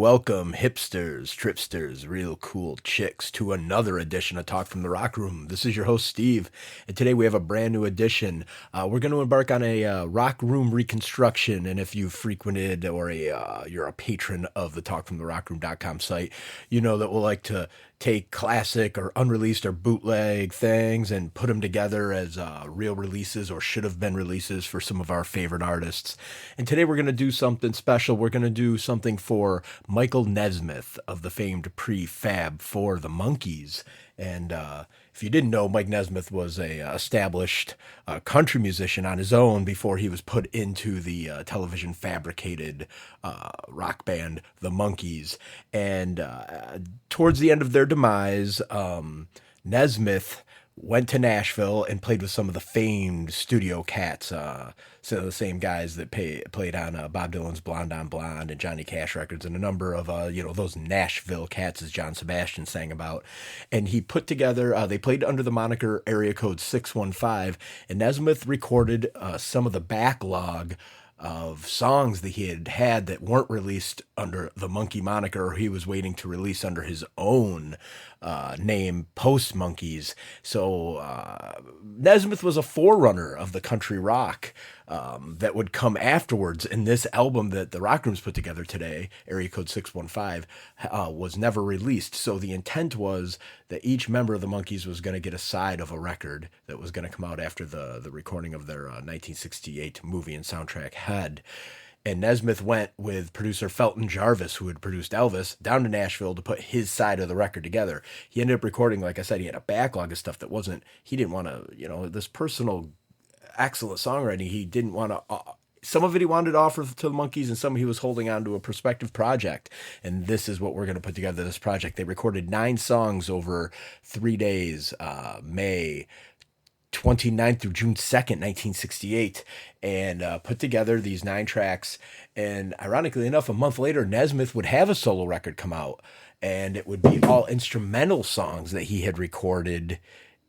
welcome hipsters, tripsters, real cool chicks to another edition of Talk from the Rock Room. This is your host, Steve, and today we have a brand new edition. We're going to embark on a Rock Room Reconstruction, and if you've frequented or you're a patron of the talkfromtherockroom.com site, you know that we'll like to take classic or unreleased or bootleg things and put them together as real releases or should have been releases for some of our favorite artists. And today we're going to do something special. We're going to do something for Michael Nesmith of the famed prefab for the Monkees. And if you didn't know, Mike Nesmith was a established country musician on his own before he was put into the television fabricated rock band, the Monkees. And towards the end of their demise, Nesmith went to Nashville and played with some of the famed studio cats, some of the same guys that played on Bob Dylan's Blonde on Blonde and Johnny Cash records, and a number of those Nashville cats, as John Sebastian sang about. And he put together, they played under the moniker Area Code 615, and Nesmith recorded some of the backlog of songs that he had that weren't released under the Monkey moniker, or he was waiting to release under his own name post Monkees. So Nesmith was a forerunner of the country rock that would come afterwards. And this album that the Rock Room's put together today, Area Code 615, was never released. So the intent was that each member of the Monkees was going to get a side of a record that was going to come out after the recording of their 1968 movie and soundtrack Head. And Nesmith went with producer Felton Jarvis, who had produced Elvis, down to Nashville to put his side of the record together. He ended up recording, like I said, he had a backlog of stuff that he didn't want to, this personal excellent songwriting. He didn't want to, some of it he wanted to offer to the Monkees, and some he was holding on to a prospective project. And this is what we're going to put together, this project. They recorded 9 songs over 3 days, May 29th through June 2nd, 1968, and put together these 9 tracks. And ironically enough, a month later, Nesmith would have a solo record come out, and it would be all instrumental songs that he had recorded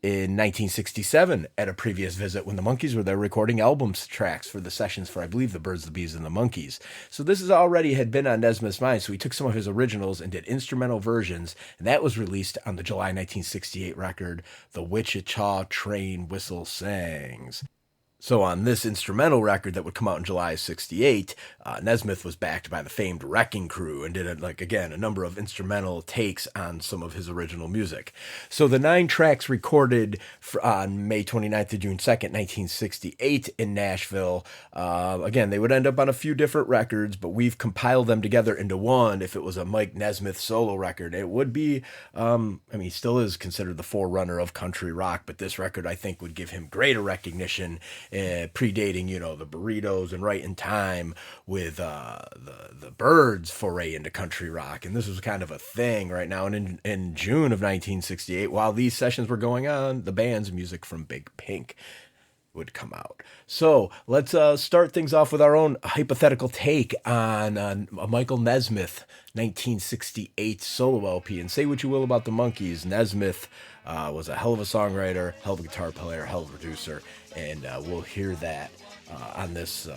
in 1967 at a previous visit when the Monkees were there recording albums tracks for the sessions for, I believe, the Birds, the Bees, and the Monkees. So this is already had been on Nesmith's mind, so he took some of his originals and did instrumental versions, and that was released on the July 1968 record, The Wichita Train Whistle Sings. So on this instrumental record that would come out in July of 68, Nesmith was backed by the famed Wrecking Crew and did, a number of instrumental takes on some of his original music. So the 9 tracks recorded on May 29th to June 2nd, 1968 in Nashville, again, they would end up on a few different records, but we've compiled them together into one. If it was a Mike Nesmith solo record, it would be, he still is considered the forerunner of country rock, but this record, I think, would give him greater recognition, predating, the Burritos and Right in Time with the Byrds' foray into country rock. And this was kind of a thing right now. And in June of 1968, while these sessions were going on, the band's music from Big Pink would come out. So let's start things off with our own hypothetical take on a Michael Nesmith 1968 solo LP. And say what you will about the Monkees, Nesmith was a hell of a songwriter, hell of a guitar player, hell of a producer, and we'll hear that on this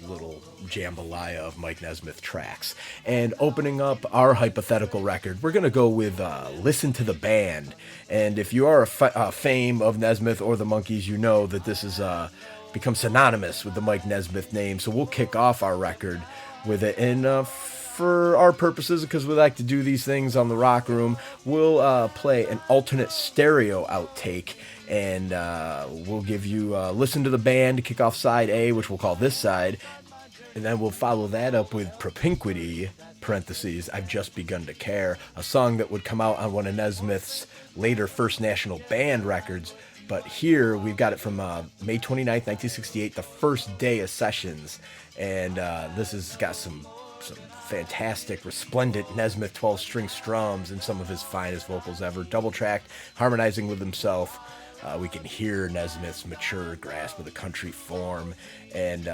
little jambalaya of Mike Nesmith tracks. And opening up our hypothetical record, we're going to go with Listen to the Band. And if you are a fame of Nesmith or the Monkees, you know that this is become synonymous with the Mike Nesmith name. So we'll kick off our record with it. And for our purposes, because we like to do these things on the Rock Room, we'll play an alternate stereo outtake, and we'll give you Listen to the Band to kick off side A, which we'll call this side, and then we'll follow that up with Propinquity, parentheses, I've Just Begun to Care, a song that would come out on one of Nesmith's later First National Band records. But here we've got it from May 29th, 1968, the first day of sessions, and this has got some fantastic, resplendent Nesmith 12-string strums and some of his finest vocals ever, double-tracked, harmonizing with himself. We can hear Nesmith's mature grasp of the country form, and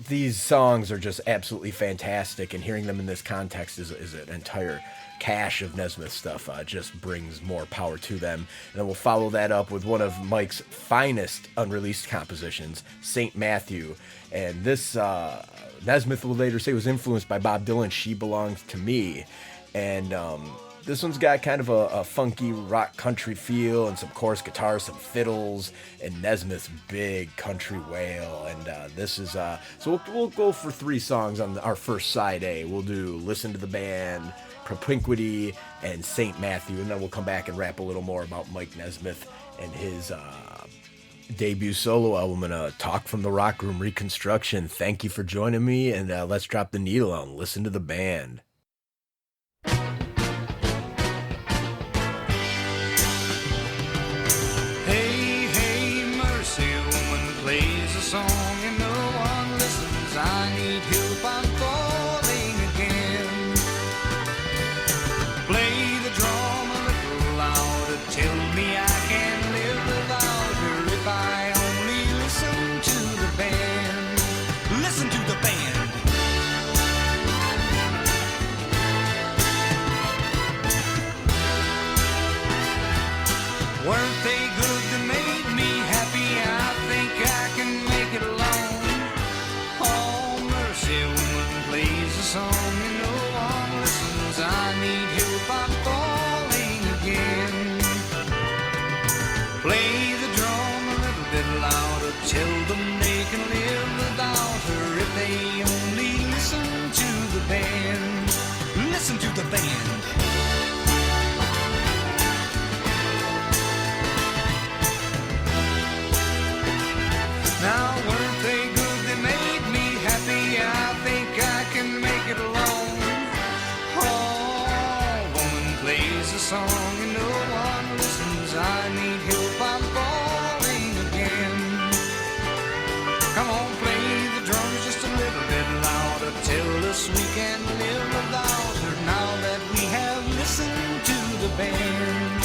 these songs are just absolutely fantastic, and hearing them in this context is an entire cache of Nesmith stuff. Just brings more power to them. And then we'll follow that up with one of Mike's finest unreleased compositions, Saint Matthew. And this, Nesmith will later say, was influenced by Bob Dylan's She Belongs to Me. And this one's got kind of a funky rock country feel and some chorus guitars, some fiddles, and Nesmith's big country wail. And this is, so we'll go for 3 songs on our first side A. We'll do Listen to the Band, Propinquity, and St. Matthew, and then we'll come back and rap a little more about Mike Nesmith and his debut solo album and Talk from the Rock Room Reconstruction. Thank you for joining me, and let's drop the needle on Listen to the Band. Hey, hey, mercy, woman plays a song and no one listens. I need help, I'm falling again. Play the drum a little louder, tell me I can live without her if I only listen to the band. Listen to the band. Weren't they good that made me happy? I think I can make it alone. Oh, mercy, woman plays a song and no one listens. I need help, I'm falling again. Play the drum a little bit louder, tell them they can live without her if they only listen to the band. Listen to the band. Now, weren't they good? They made me happy. I think I can make it alone. Oh, woman plays a song and no one listens. I need help, I'm falling again. Come on, play the drums just a little bit louder. Tell us we can live without her now that we have listened to the band.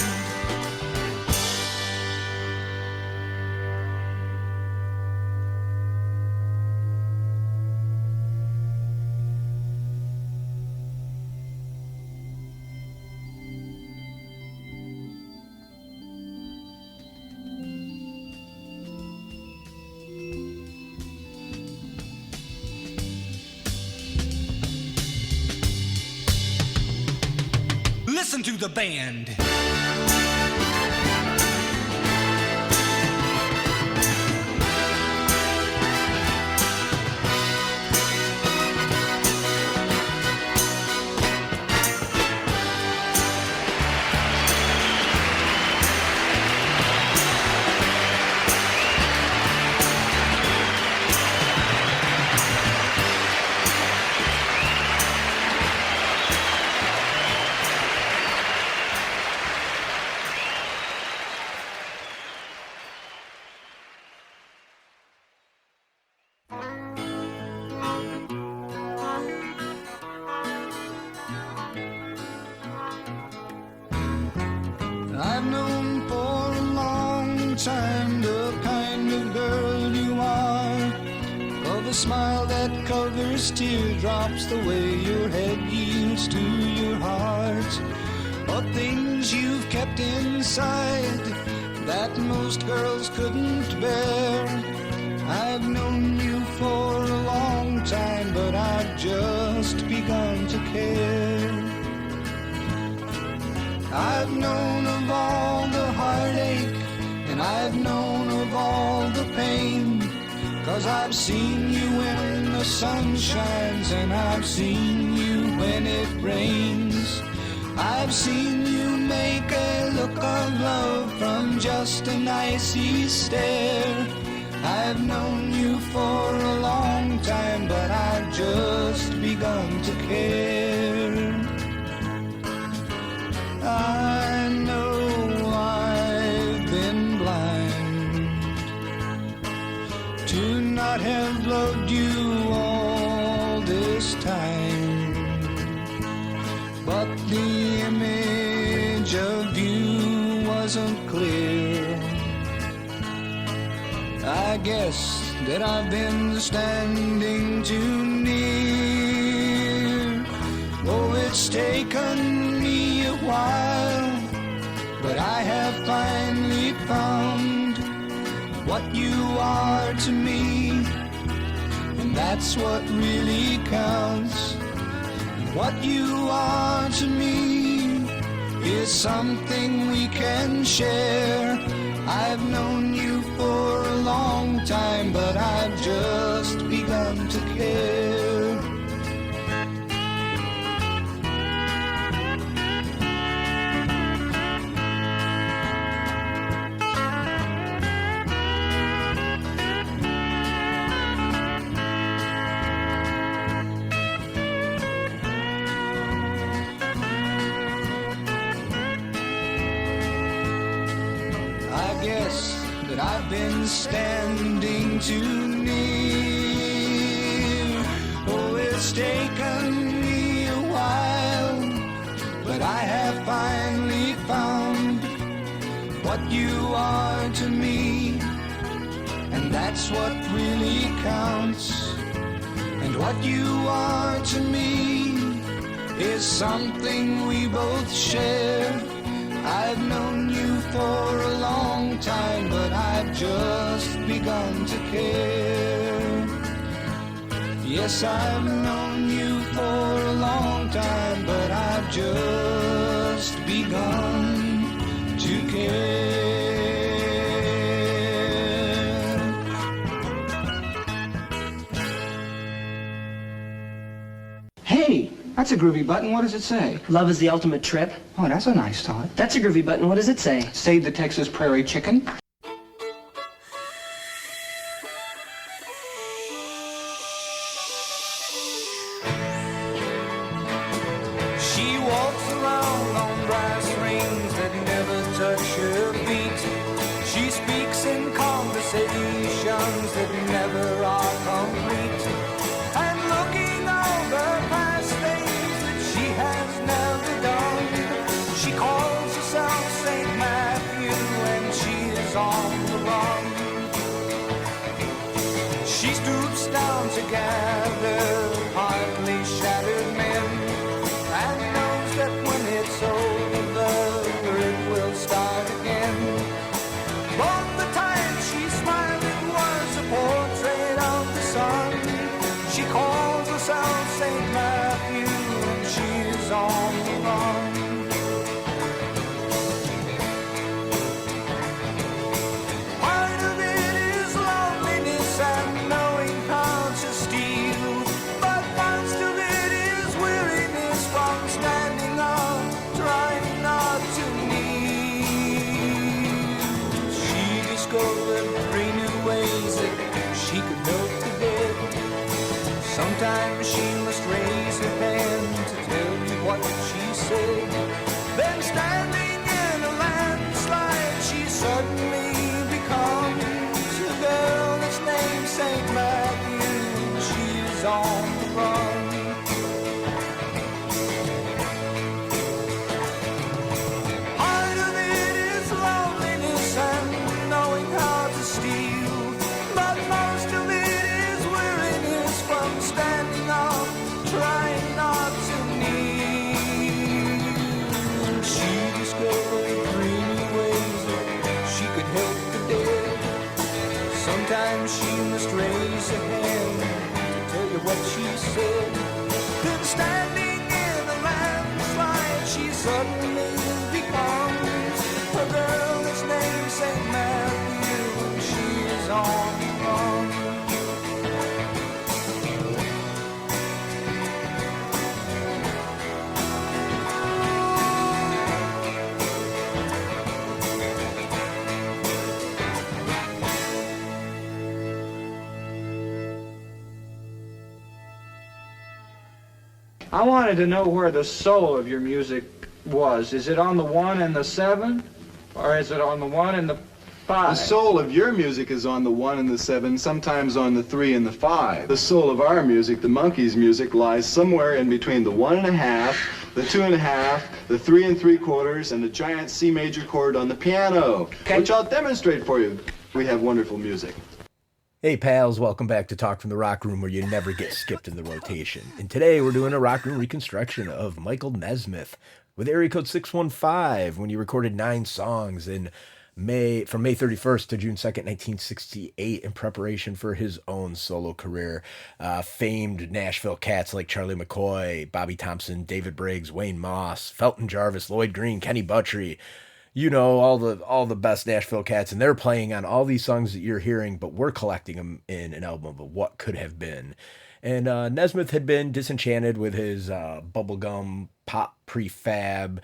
Listen to the band. I've known for a long time the kind of girl you are, of a smile that covers teardrops the way your head yields to your heart, of things you've kept inside that most girls couldn't bear. I've known you for a long time, but I've just begun to care. I've known of all the heartache, and I've known of all the pain, 'cause I've seen you when the sun shines, and I've seen you when it rains. I've seen you make a look of love from just an icy stare. I've known you for a long time, but I've just begun to care. I know I've been blind to not have loved you all this time, but the image of you wasn't clear. I guess that I've been standing too near. Oh, it's taken me a while, but I have finally found what you are to me, and that's what really counts. What you are to me is something we can share. I've known you for a long time, but I've just begun to care. I've been standing too near. Oh, it's taken me a while, but I have finally found what you are to me, and that's what really counts. And what you are to me is something we both share. I've known you for a long time, but I've just begun to care. Yes, I've known you for a long time, but I've just begun to care. Hey, that's a groovy button. What does it say? Love is the ultimate trip. Oh, that's a nice thought. That's a groovy button. What does it say? Save the Texas prairie chicken. She walks around on brass rings that never touch her feet. She speaks in conversations that never are complete. And looking over past things that she has never done, she calls herself St. Matthew and she is on the run. She stoops down to gather hardly shattered men, and knows that when it's over, it will start again. But the time she smiled, it was a portrait of the sun. She calls herself St. Matthew, and she's on the run. Part of it is loneliness and knowing how to steal, but most of it is weariness from standing up, trying not to kneel. She discovered 3 new ways that she could help the dead. Sometimes she must raise her hand to tell you what she said. Then standing in a landslide, she suddenly becomes a girl that's named St. Matthew. She's on the run. Part of it is loneliness and knowing how to steal, but most of it is weariness from standing up, trying not to kneel. She discovered 3 new ways that she could help the dead. Sometimes she must raise her hand to tell you what she said. Then standing in a landslide, she suddenly becomes a girl that's named St. Matthew, and she's on the run. I wanted to know where the soul of your music was. Is it on the 1 and the 7? Or is it on the 1 and the 5? The soul of your music is on the 1 and the 7, sometimes on the 3 and the 5. The soul of our music, the Monkees' music, lies somewhere in between the 1.5, the 2.5, the 3 3/4, and the giant C major chord on the piano, Okay. which I'll demonstrate for you. We have wonderful music. Hey pals, welcome back to Talk from the Rock Room where you never get skipped in the rotation. And today we're doing a Rock Room reconstruction of Michael Nesmith with area code 615 when he recorded 9 songs from May 31st to June 2nd, 1968 in preparation for his own solo career. Famed Nashville cats like Charlie McCoy, Bobby Thompson, David Briggs, Wayne Moss, Felton Jarvis, Lloyd Green, Kenny Buttrey, all the best Nashville cats, and they're playing on all these songs that you're hearing, but we're collecting them in an album of what could have been. And Nesmith had been disenchanted with his bubblegum pop prefab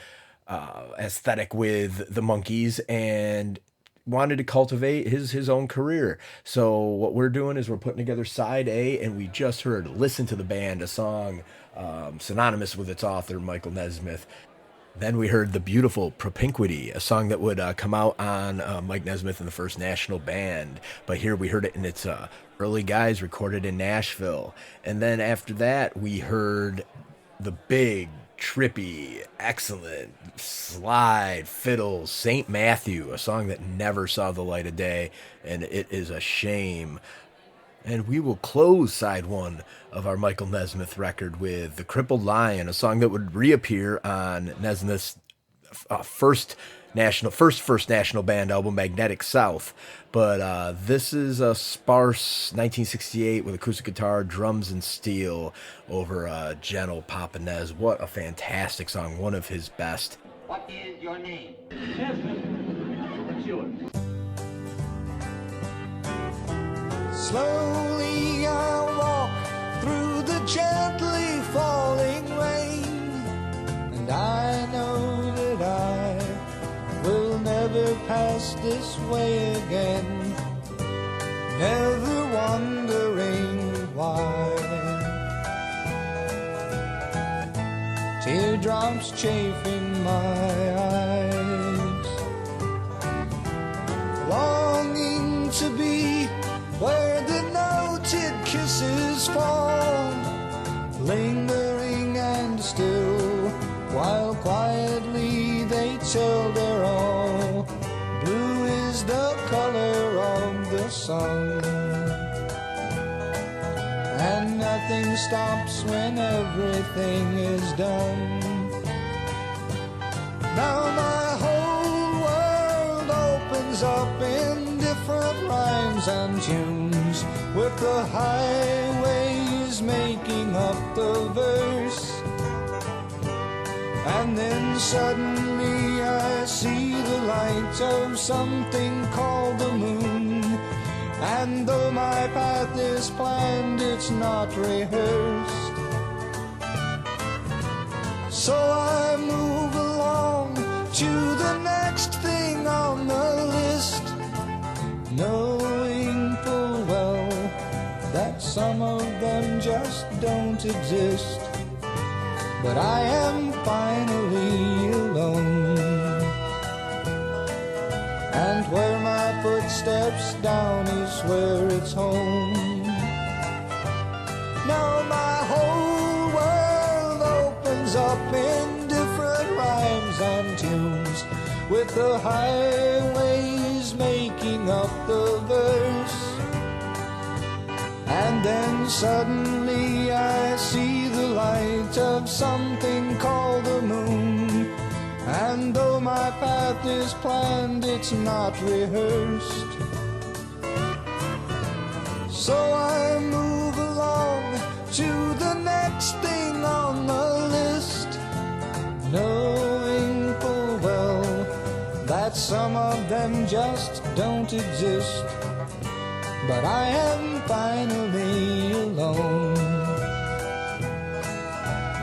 aesthetic with the Monkees and wanted to cultivate his own career. So what we're doing is we're putting together side A, and we just heard "Listen to the Band," a song synonymous with its author, Michael Nesmith. Then we heard the beautiful Propinquity, a song that would come out on Mike Nesmith and the First National Band. But here we heard it in its early guise, recorded in Nashville. And then after that, we heard the big, trippy, excellent slide fiddle St. Matthew, a song that never saw the light of day, and it is a shame. And we will close side one of our Michael Nesmith record with The Crippled Lion, a song that would reappear on Nesmith's first national band album, Magnetic South. But this is a sparse 1968 with acoustic guitar, drums, and steel over gentle Papa Nez. What a fantastic song, one of his best. What is your name? Nesmith. What's yours? Slowly I walk through the gently falling rain, and I know that I will never pass this way again, never wondering why. Teardrops chafing my eyes, longing to be where the noted kisses fall, lingering and still, while quietly they tell their all. Blue is the color of the sun, and nothing stops when everything is done. Now my whole world opens up in different rhymes and tunes, with the highways making up the verse. And then suddenly I see the light of something called the moon, and though my path is planned, it's not rehearsed. So I move along to the next thing on the list, knowing full well that some of them just don't exist. But I am finally alone, and where my footsteps down is where it's home. Now my whole world opens up in different rhymes and tunes, with the highways making up the verse. And then suddenly I see the light of something called the moon, and though my path is planned, it's not rehearsed. So I move along to the next thing on the list, knowing full well that some of them just don't exist. But I am finally alone,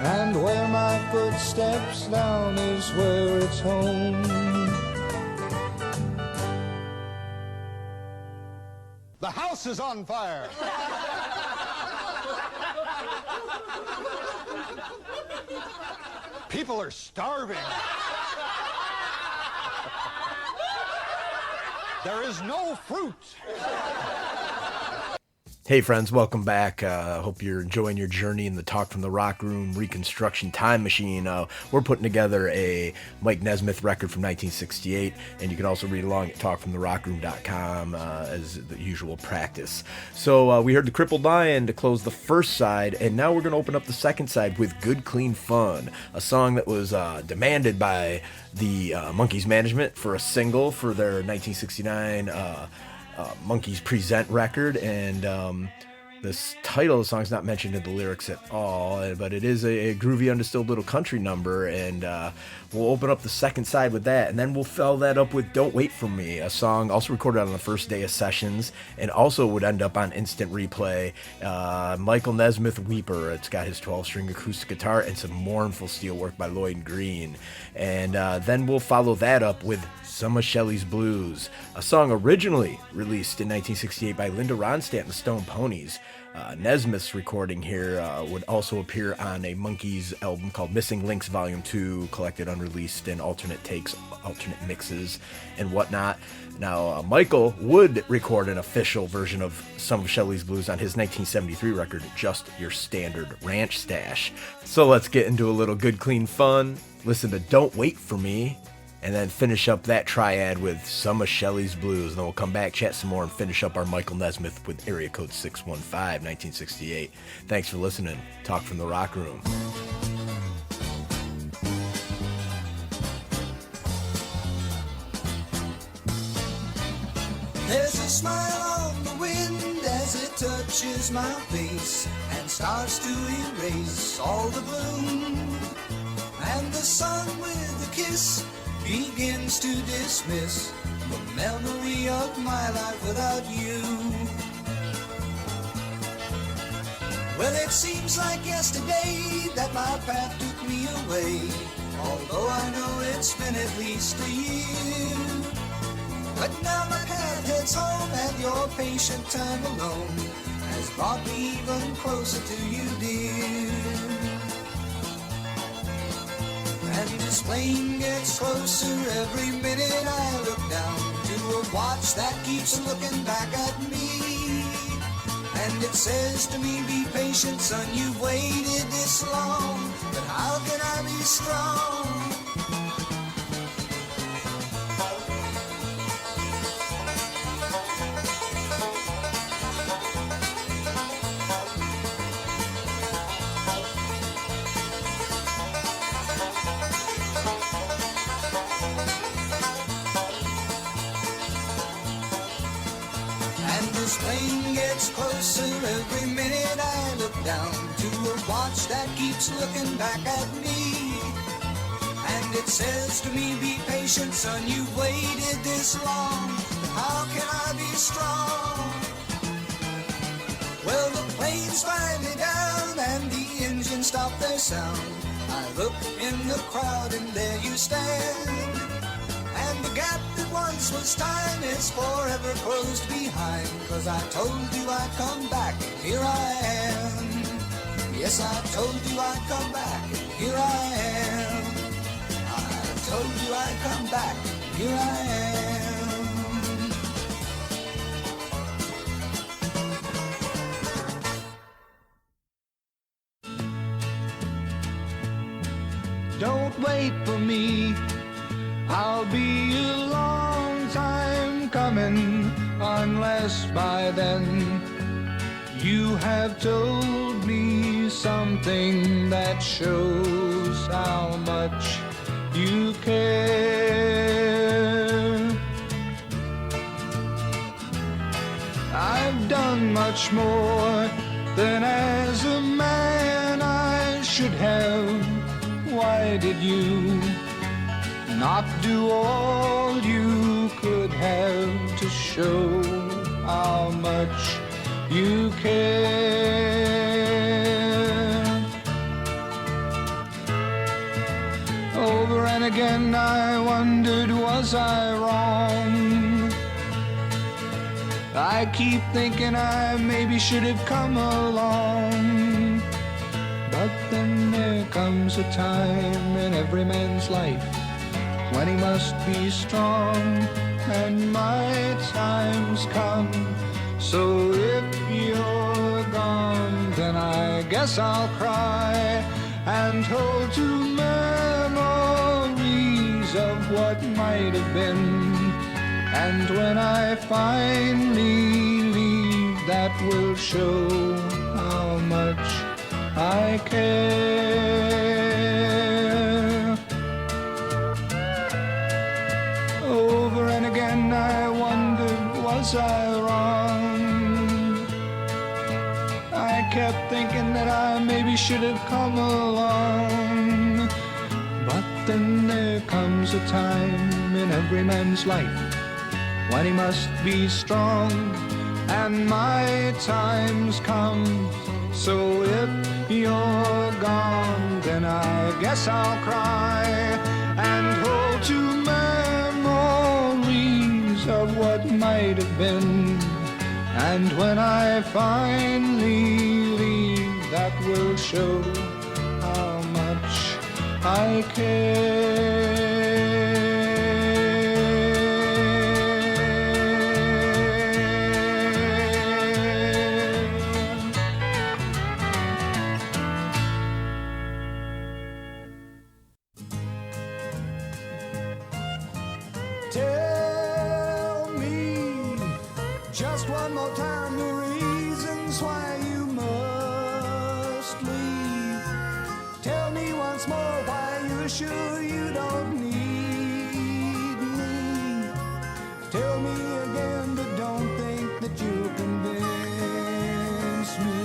and where my footsteps down is where it's home. The house is on fire. People are starving. There is no fruit. Hey friends, welcome back. Hope you're enjoying your journey in the Talk from the Rock Room Reconstruction time machine. We're putting together a Mike Nesmith record from 1968, and you can also read along at talkfromtherockroom.com as the usual practice. So we heard The Crippled Lion to close the first side, and now we're going to open up the second side with Good Clean Fun, a song that was demanded by the Monkees management for a single for their 1969 Monkees Present record, and this title of the song is not mentioned in the lyrics at all, but it is a groovy undistilled little country number, and we'll open up the second side with that, and then we'll fill that up with Don't Wait For Me, a song also recorded on the first day of sessions, and also would end up on Instant Replay. Michael Nesmith Weeper, it's got his 12-string acoustic guitar and some mournful steel work by Lloyd Green, and then we'll follow that up with Some of Shelley's Blues, a song originally released in 1968 by Linda Ronstadt and the Stone Ponies. Nesmith's recording here would also appear on a Monkees album called Missing Links Volume 2, collected unreleased and alternate takes, alternate mixes, and whatnot. Now, Michael would record an official version of Some of Shelley's Blues on his 1973 record, Just Your Standard Ranch Stash. So let's get into a little good, clean fun. Listen to Don't Wait For Me, and then finish up that triad with Some of Shelley's Blues. And then we'll come back, chat some more, and finish up our Michael Nesmith with Area Code 615, 1968. Thanks for listening. Talk from the Rock Room. There's a smile on the wind as it touches my face and starts to erase all the gloom. And the sun with a kiss begins to dismiss the memory of my life without you. Well, it seems like yesterday that my path took me away, although I know it's been at least a year. But now my path heads home, and your patient time alone has brought me even closer to you, dear. And this plane gets closer every minute I look down to a watch that keeps looking back at me. And it says to me, be patient, son, you've waited this long, but how can I be strong? This plane gets closer every minute I look down to a watch that keeps looking back at me. And it says to me, be patient, son, you've waited this long, but how can I be strong? Well, the plane's finally down and the engines stop their sound. I look in the crowd and there you stand. And the gap that once was time is forever closed behind, 'cause I told you I'd come back, and here I am. Yes, I told you I'd come back, and here I am. I told you I'd come back, and here I am. Don't wait for me, I'll be a long time coming, unless by then you have told me something that shows how much you care. I've done much more than as a man I should have. Why did you not do all you could have to show how much you care? Over and again I wondered, was I wrong? I keep thinking I maybe should have come along. But then there comes a time in every man's life when he must be strong, and my time's come. So if you're guess I'll cry and hold to memories of what might have been. And when I finally leave, that will show how much I care. Over and again I wondered, was I wrong? I kept thinking that I maybe should have come along. But then there comes a time in every man's life when he must be strong, and my time's come. So if you're gone, then I guess I'll cry and hold to memories of what might have been. And when I finally leave, that will show how much I care. Tell me just one more time the reasons why you must leave. Tell me once more why you're sure you don't need me. Tell me again, but don't think that you'll convince me.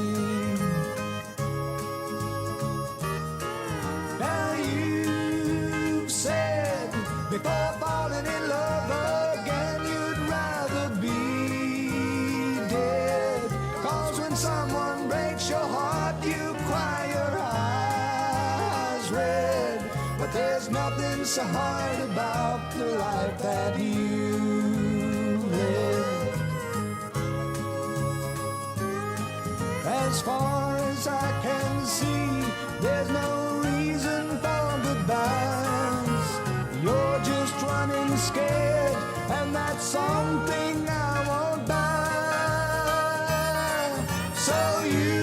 Now you've said before falling in love again, you'd rather be dead. 'Cause when someone breaks your heart, you cry your eyes red. But there's nothing so hard about the life that you live. As far as I can see, there's no reason for goodbyes. You're just running scared, and that's something I won't buy. So you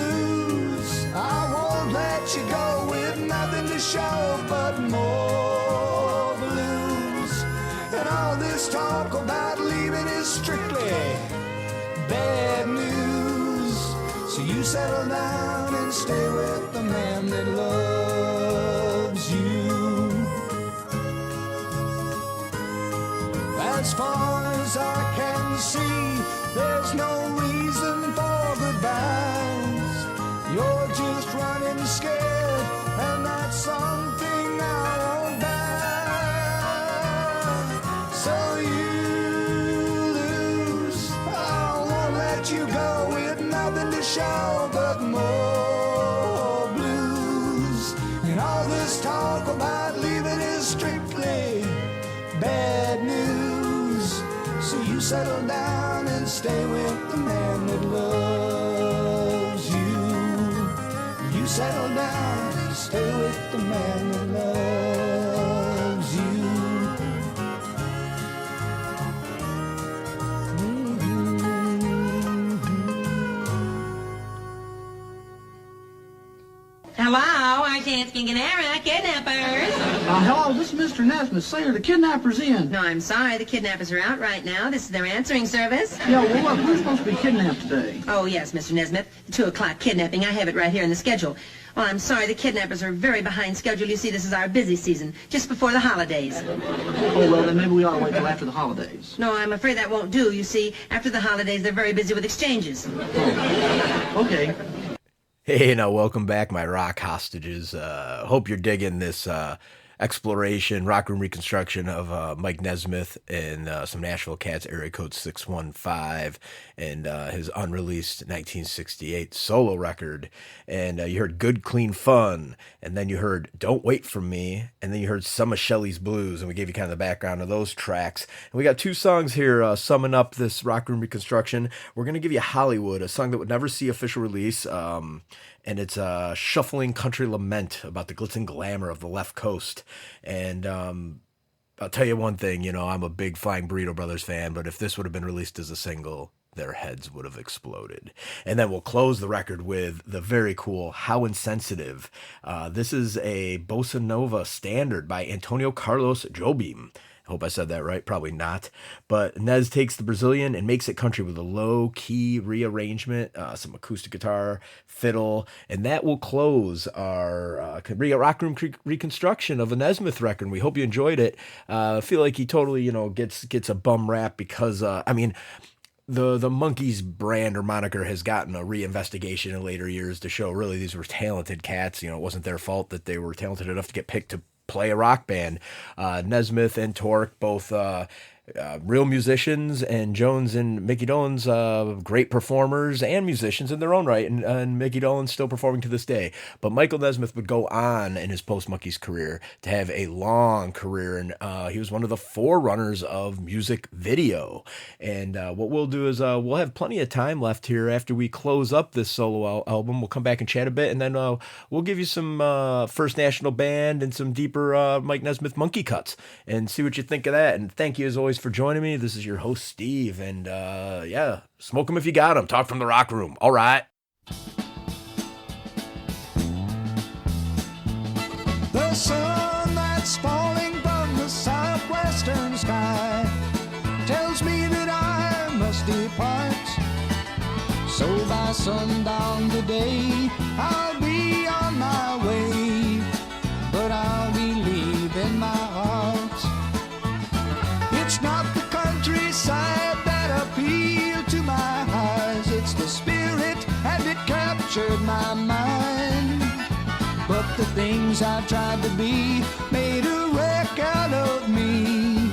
lose, I won't let you go with nothing to show but more blues. And all this talk about leaving is strictly bad news. So you settle down and stay with the man that loves you. As far as I can see, there's no reason for goodbyes. You're just running scared, and that's something I won't buy. So you lose, I won't let you go with nothing to show but more blues. And all this talk about leaving is strictly bad news. So you settle down and stay with the man that loves you. You settle down and stay with the man that loves you. Hello, I can't skin era kidnappers. Hello, this is Mr. Nesmith. Say, are the kidnappers in? No, I'm sorry, the kidnappers are out right now. This is their answering service. Yeah, well, look, we're supposed to be kidnapped today. Oh, yes, Mr. Nesmith. The 2 o'clock kidnapping. I have it right here in the schedule. Well, I'm sorry, the kidnappers are very behind schedule. You see, this is our busy season, just before the holidays. Oh, well, then maybe we ought to wait till after the holidays. No, I'm afraid that won't do. You see, after the holidays, they're very busy with exchanges. Okay. Hey, now welcome back, my rock hostages. Hope you're digging this exploration, Rock Room Reconstruction of Mike Nesmith and some Nashville Cats, area code 615, and his unreleased 1968 solo record. And you heard Good Clean Fun, and then you heard Don't Wait For Me, and then you heard some of Shelley's Blues, and we gave you kind of the background of those tracks. And we got 2 songs here summing up this Rock Room Reconstruction. We're going to give you Hollywood, a song that would never see official release, and it's a shuffling country lament about the glitz and glamour of the left coast. And I'll tell you one thing, you know, I'm a big Flying Burrito Brothers fan, but if this would have been released as a single, their heads would have exploded. And then we'll close the record with the very cool How Insensitive. This is a bossa nova standard by Antonio Carlos Jobim. I hope I said that right. Probably not. But Nez takes the Brazilian and makes it country with a low-key rearrangement, some acoustic guitar, fiddle, and that will close our Rock Room Reconstruction of a Nesmith record. We hope you enjoyed it. I feel like he totally, gets a bum rap because, the Monkees brand or moniker has gotten a reinvestigation in later years to show really these were talented cats. It wasn't their fault that they were talented enough to get picked to play a rock band. Nesmith and Torque, both real musicians, and Jones and Mickey Dolenz, great performers and musicians in their own right, and Mickey Dolenz still performing to this day. But Michael Nesmith would go on in his post-Monkees career to have a long career, and he was one of the forerunners of music video. And what we'll do is we'll have plenty of time left here after we close up this solo album. We'll come back and chat a bit, and then we'll give you some First National Band and some deeper Mike Nesmith monkey cuts and see what you think of that. And thank you as always for joining me. This is your host Steve, and yeah, smoke them if you got them. Talk from the Rock Room. All right. The sun that's falling from the southwestern sky tells me that I must depart. So by sundown today I'll be on my way, but I'll be leaving my heart. It's not the countryside that appealed to my eyes, it's the spirit, and it captured my mind. But the things I tried to be made a wreck out of me.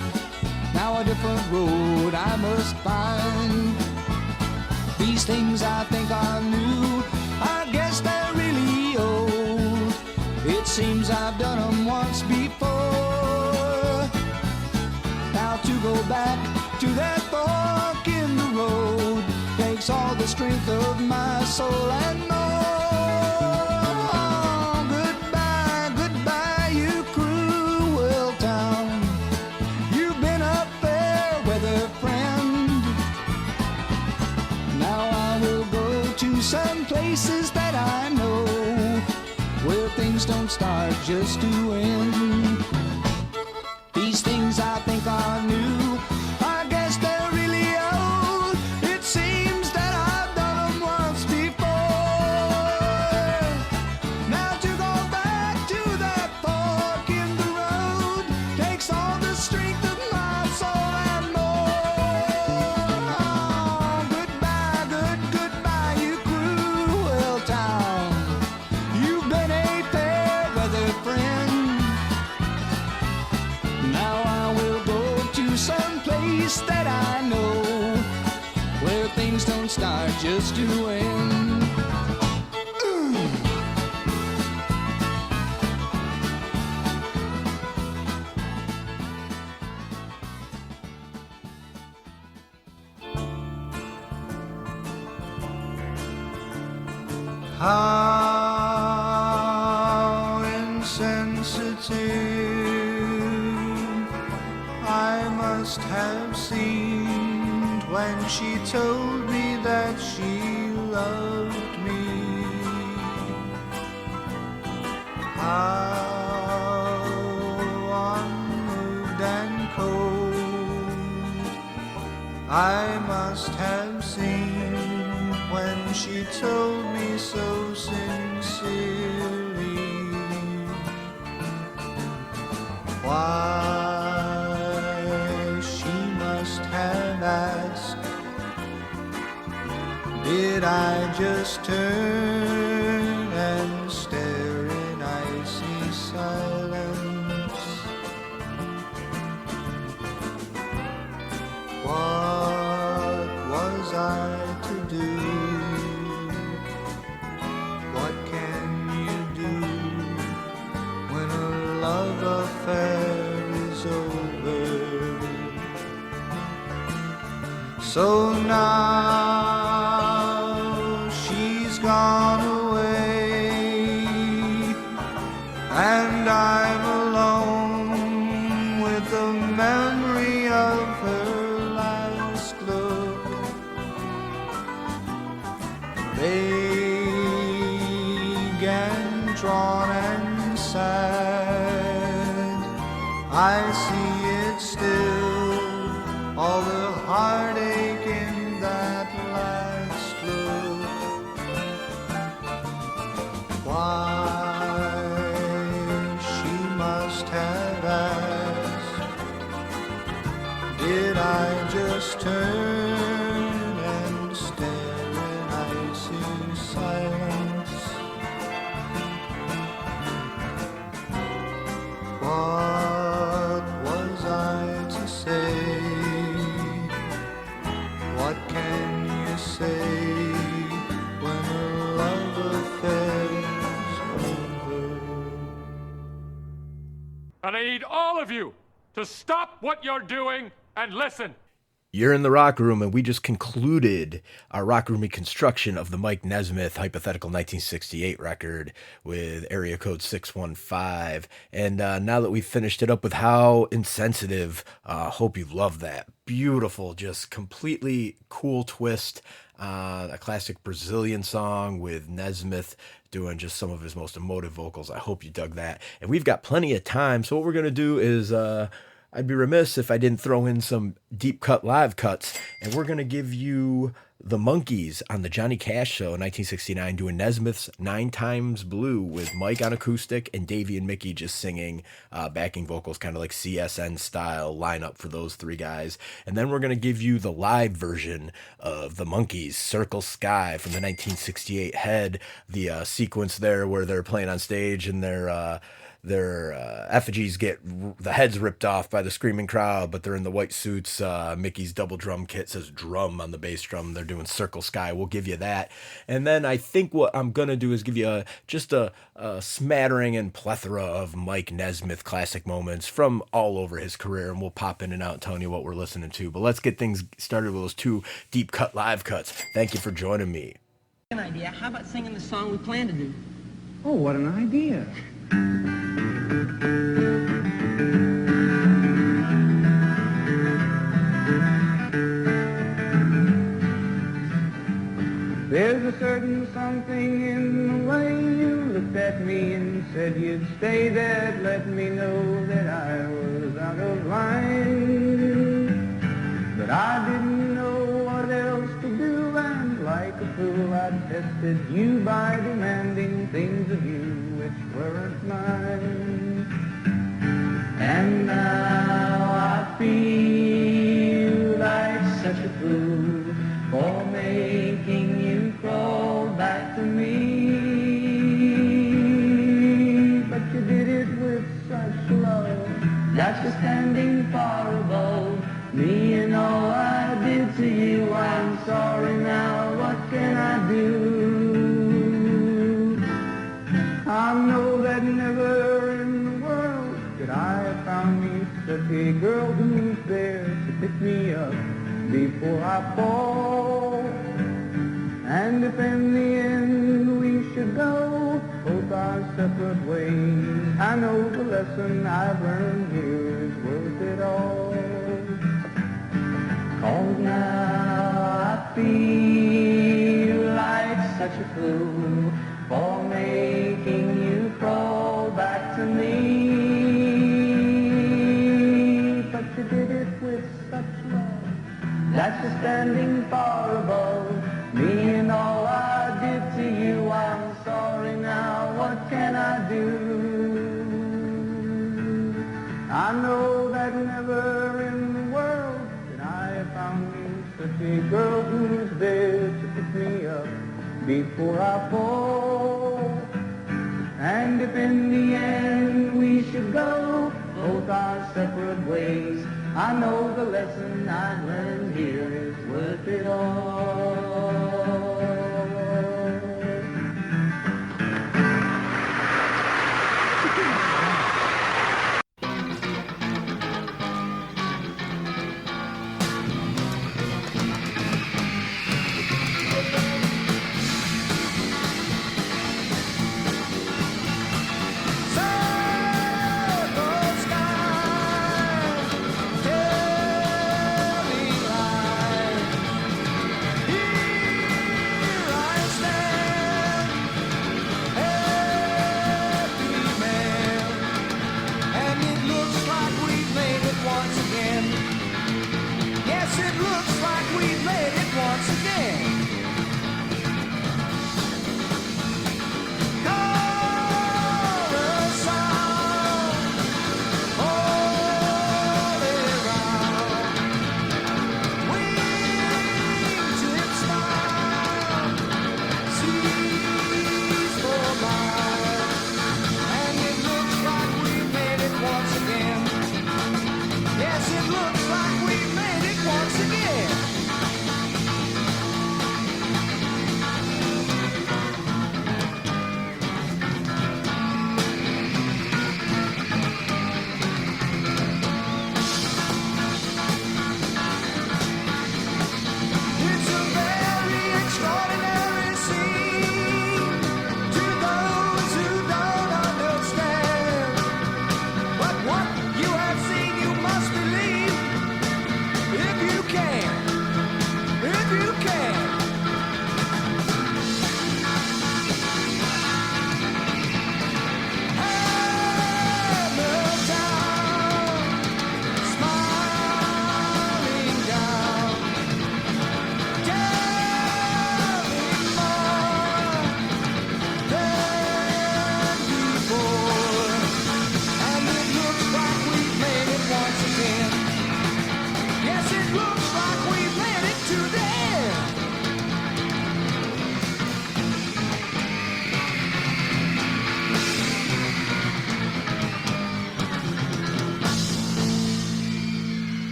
Now a different road I must find. These things I think are new, I guess they're really old. It seems I've done them once before. Now to go back to that fork in the road takes all the strength of my soul and more. Goodbye, goodbye, you cruel town. You've been a fair weather friend. Now I will go to some places that I know, where things don't start just to end. These things I think are new, I guess they're really old. It seems that I've done them once before. Now to go back to that fork in the road takes all the strength of my soul and more. Goodbye, goodbye, you cruel town. You've been a fair weather friend. Now I will go to some place that I know, where things don't start just to end. How insensitive I must have seemed when she told me that she loved me. How unmoved and cold I must have seemed when she told me so sincerely. Why, she must have asked, did I just turn and stare in icy silence? What was I to do? What can you do when a love affair is over? So now she's gone away, and I'm alone with the memory of her last look vague and drawn and sad. I see it still, all the heartache in that last look. Why she must have asked, did I just turn and stare in icy silence? What was I to say? What can you say when a love affair's over? And I need all of you to stop what you're doing and listen. You're in the Rock Room, and we just concluded our Rock Room reconstruction of the Mike Nesmith hypothetical 1968 record with area code 615. And now that we've finished it up with How Insensitive, hope you love that. Beautiful, just completely cool twist. A classic Brazilian song with Nesmith doing just some of his most emotive vocals. I hope you dug that. And we've got plenty of time, so what we're going to do is... I'd be remiss if I didn't throw in some deep cut live cuts, and we're going to give you the Monkees on the Johnny Cash Show in 1969 doing Nesmith's 9 Times Blue with Mike on acoustic and Davey and Mickey just singing backing vocals, kind of like CSN style lineup for those three guys. And then we're going to give you the live version of the Monkees' Circle Sky from the 1968 Head, the sequence there where they're playing on stage and their effigies get the heads ripped off by the screaming crowd, but they're in the white suits. Mickey's double drum kit says drum on the bass drum. They're doing Circle Sky. We'll give you that. And then I think what I'm going to do is give you just a smattering and plethora of Mike Nesmith classic moments from all over his career, and we'll pop in and out telling you what we're listening to. But let's get things started with those 2 deep cut live cuts. Thank you for joining me. An idea. How about singing the song we plan to do? Oh, what an idea. There's a certain something in the way you looked at me and said you'd stay there, let me know that I was out of line. But I didn't know what else to do, and like a fool I tested you by demanding things of you which weren't mine. And now I feel like such a fool for making you crawl back to me. But you did it with such love that you're standing far above me and all I did to you. I'm sorry now, what can I do? I know that never in the world could I have found me such a girl who's there to pick me up before I fall. And if in the end we should go both our separate ways, I know the lesson I've learned here is worth it all. 'Cause now I feel like such a fool for making you crawl back to me. But you did it with such love that you're standing far above me and all I did to you. I'm sorry now, what can I do? I know that never in the world could I have found me such a girl who's there to pick me up before I fall. And if in the end we should go both our separate ways, I know the lesson I've learned here is worth it all.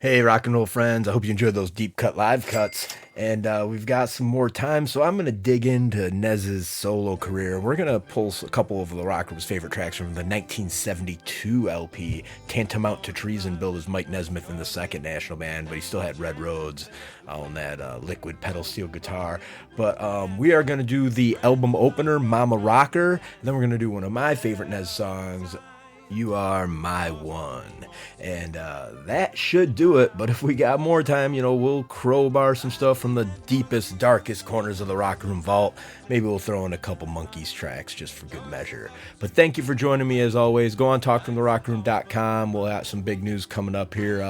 Hey, rock and roll friends. I hope you enjoyed those deep cut live cuts. And we've got some more time, so I'm going to dig into Nez's solo career. We're going to pull a couple of the Rock Room's favorite tracks from the 1972 LP, Tantamount to Treason, billed as Mike Nesmith in the Second National Band, but he still had Red Rhodes on that liquid pedal steel guitar. But we are going to do the album opener, Mama Rocker, and then we're going to do one of my favorite Nez songs, You Are My One. And that should do it. But if we got more time, we'll crowbar some stuff from the deepest, darkest corners of the Rock Room vault. Maybe we'll throw in a couple Monkees tracks just for good measure. But thank you for joining me as always. Go on talkfromtherockroom.com. We'll have some big news coming up here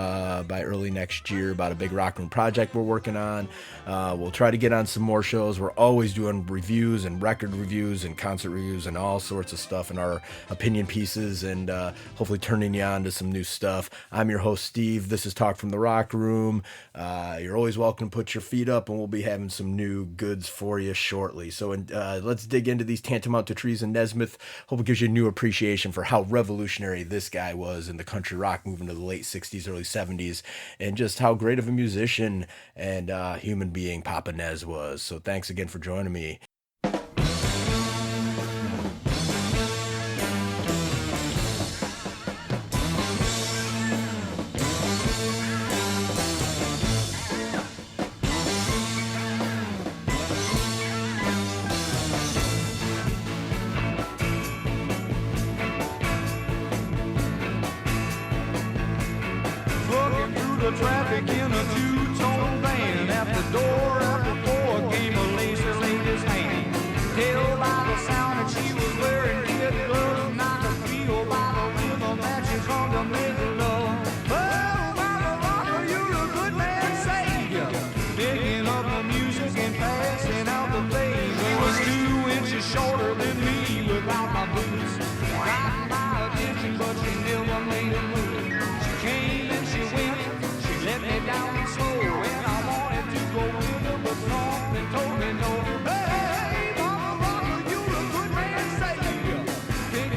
by early next year about a big Rock Room project we're working on. We'll try to get on some more shows. We're always doing reviews and record reviews and concert reviews and all sorts of stuff in our opinion pieces, and hopefully turning you on to some new stuff. I'm your host, Steve. This is Talk from the Rock Room. You're always welcome to put your feet up, and we'll be having some new goods for you shortly. So let's dig into these Tantamount to Treason Nesmith. Hope it gives you a new appreciation for how revolutionary this guy was in the country rock movement of the late 60s, early 70s, and just how great of a musician and human being Papa Nez was. So thanks again for joining me. The traffic in a two-tone van. At the door, after four, came a lazy lady's hand. Tell by the sound that she was wearing kid gloves, not a feel by the rhythm that she come to make love. Oh, Mama Rocker, you're a good man, savior. Picking up the music and passing out the bass. She was 2 inches shorter than me without my boots. Got my attention, but she never made a move. She came and she went. Let me down slow, and I wanted to go with her, but something told me no. Hey, Mama Rocker, you're a good man, savior. Pick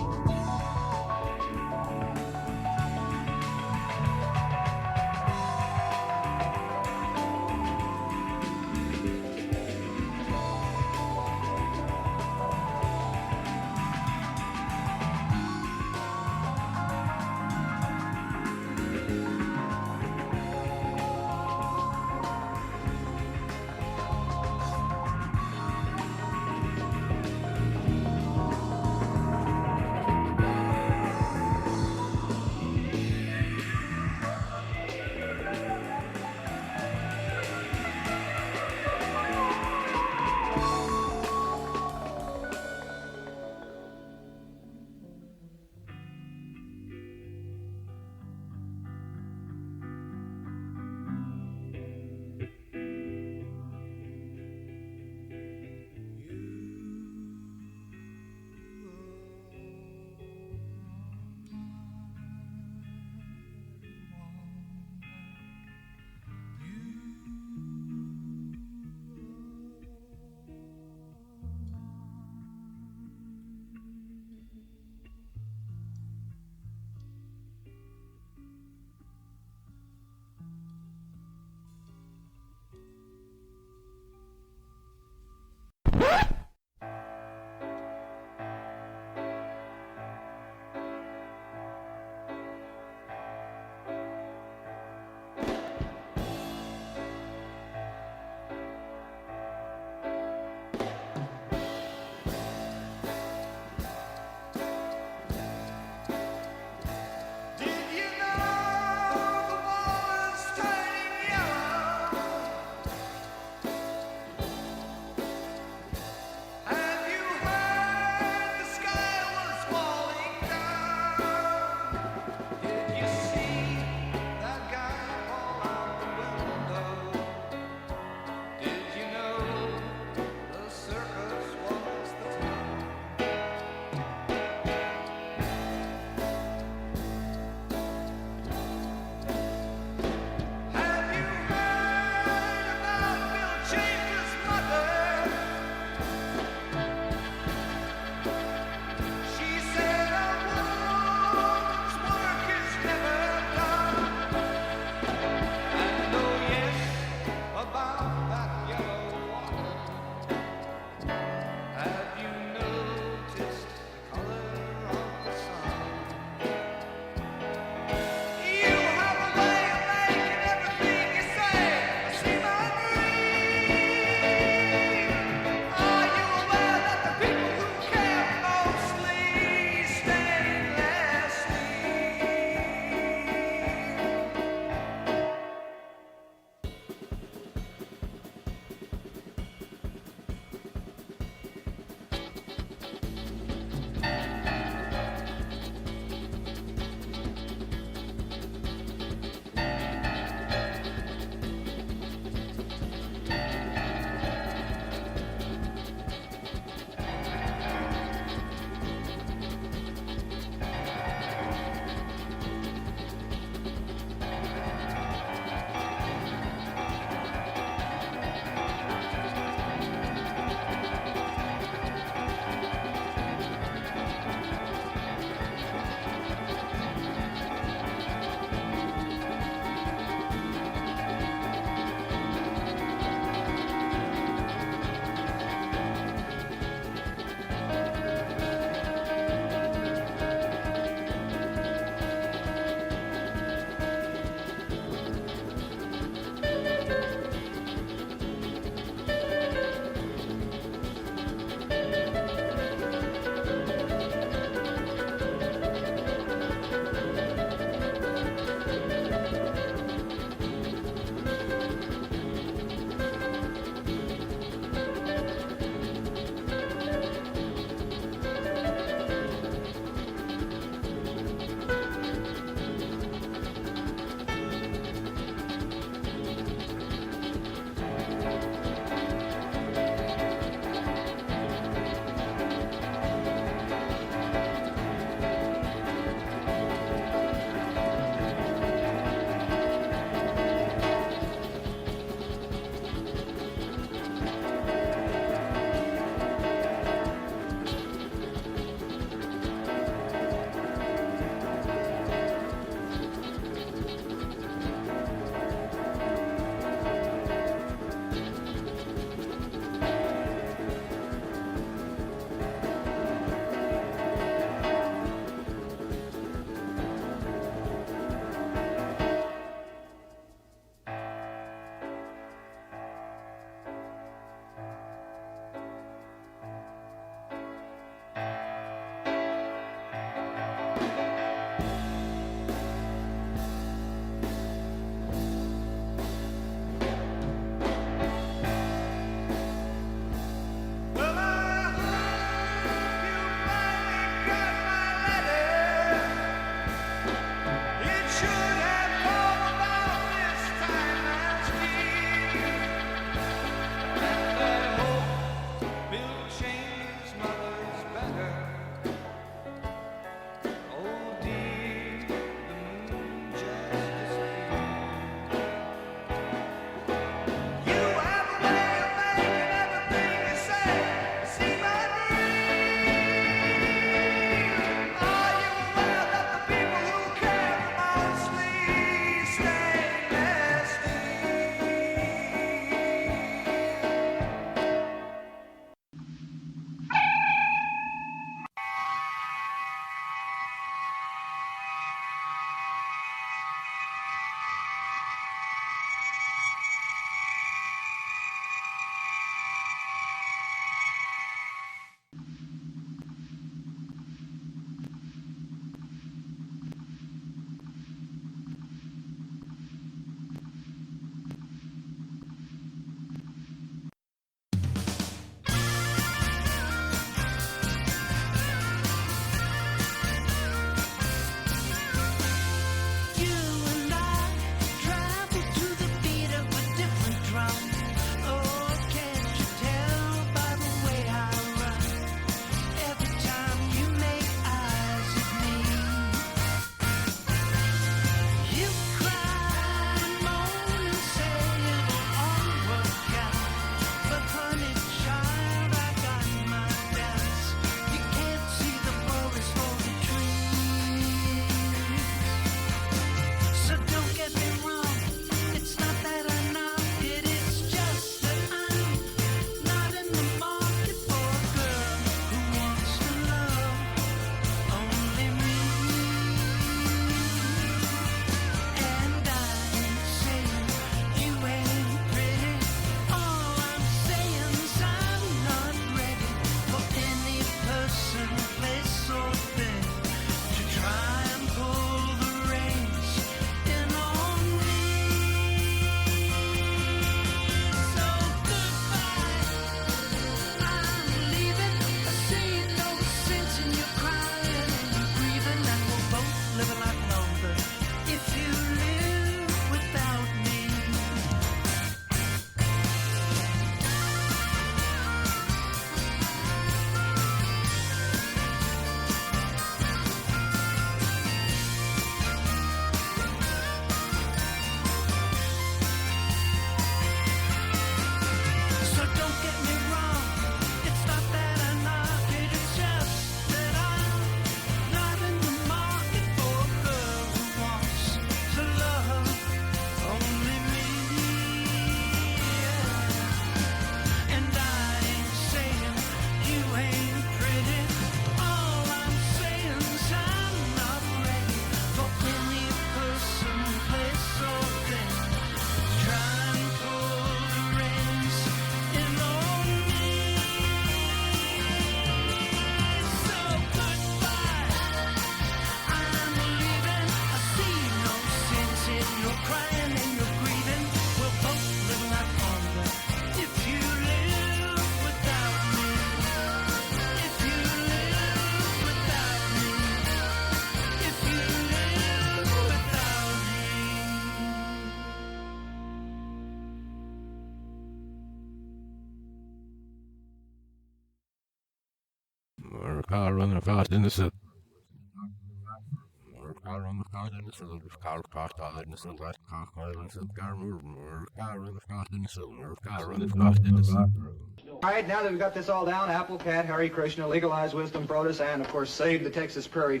Alright, now that we've got this all down, Apple, Cat, Hare Krishna, legalize wisdom, Protus, and of course save the Texas prairie.